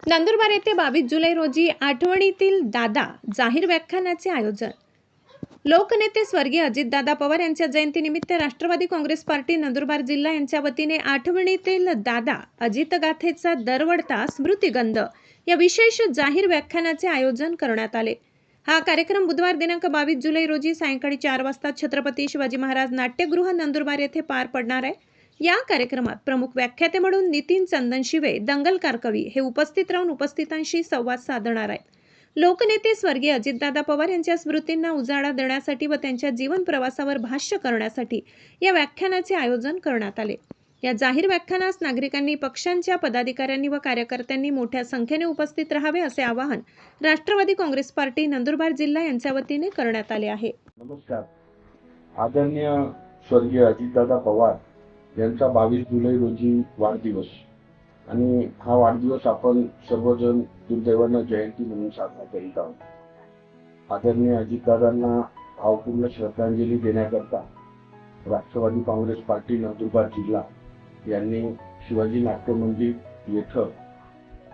नंदुरबार येथे 22 जुलै रोजी आठवणीतील दादा जाहीर व्याख्यानाचे आयोजन. लोकनेते स्वर्गीय अजितदादा पवार यांच्या जयंतीनिमित्त राष्ट्रवादी काँग्रेस पार्टी नंदुरबार जिल्हा यांच्या वतीने आठवणीतील दादा अजितगाथेचा दरवळता स्मृतिगंध या विशेष जाहीर व्याख्यानाचे आयोजन करण्यात आले. हा कार्यक्रम बुधवार दिनांक 22 जुलै रोजी सायंकाळी 4 वाजता छत्रपती शिवाजी महाराज नाट्यगृह नंदुरबार येथे पार पडणार आहे. या कार्यक्रमात प्रमुख व्याख्याते म्हणून नितीन चंदनशिवे दंगलकार कवी हे उपस्थित राहून उपस्थितांशी संवाद साधणार आहेत. लोकनेते स्वर्गीय अजितदादा पवार यांच्या स्मृतींना उजाळा देण्यासाठी व त्यांच्या जीवन प्रवासावर भाष्य करण्यासाठी या व्याख्यानाचे आयोजन करण्यात आले. या जाहीर व्याख्यानास नागरिकांनी, पक्षांच्या पदाधिकाऱ्यांनी व कार्यकर्त्यांनी मोठ्या संख्येने उपस्थित राहावे असे आवाहन राष्ट्रवादी काँग्रेस पार्टी नंदुरबार जिल्हा यांच्या वतीने करण्यात आले आहे. नमस्कार. आदरणीय स्वर्गीय अजितदादा पवार यांचा 22 जुलै रोजी वाढदिवस आणि हा वाढदिवस आपण सर्वजण दुर्दैवानं जयंती म्हणून साजरा करीत आहोत. आदरणीय अजितदादांना भावपूर्ण श्रद्धांजली देण्याकरता राष्ट्रवादी काँग्रेस पार्टी नंदुरबार जिल्हा यांनी शिवाजी नाट्य मंदिर येथे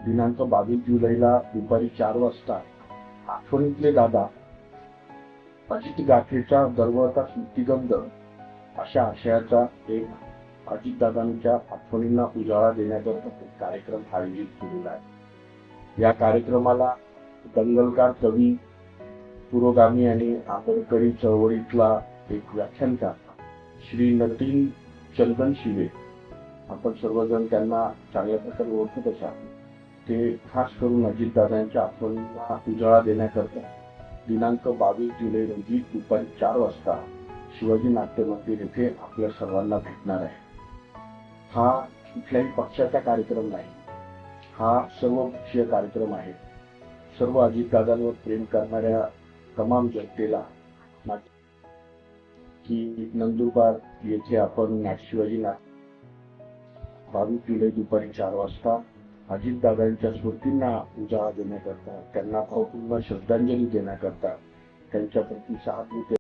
दिनांक 22 जुलैला दुपारी 4 वाजता आठवणीतले दादा अजितगाथेचा दरवळता स्मृतिगंध अशा आशयाचा एक अजितदादांच्या आठवणींना उजाळा देण्याकरता एक कार्यक्रम आयोजित केलेला आहे. या कार्यक्रमाला दंगलकार कवी, पुरोगामी आणि आंबेडकरी चळवळीतला एक व्याख्यानकार श्री नितीन चंदनशिवे, आपण सर्वजण त्यांना चांगल्या प्रकारे ओळखत असाल, ते खास करून अजितदादांच्या आठवणींना उजाळा देण्याकरता दिनांक 22 जुलै रोजी दुपारी 4 वाजता शिवाजी नाट्य मंदिर येथे आपल्या सर्वांना भेटणार आहे. हा कुठल्याही पक्षाचा कार्यक्रम नाही, हा सर्वपक्षीय कार्यक्रम आहे. सर्व अजितदादांवर प्रेम करणाऱ्या तमाम जनतेला की नंदुरबार येथे आपण शिवाजी नाट्य 22 जुलै दुपारी 4 वाजता अजितदादांच्या स्मृतींना उजाळा देण्याकरता, त्यांना भावपूर्ण श्रद्धांजली देण्याकरता, त्यांच्या प्रति सहानुभूती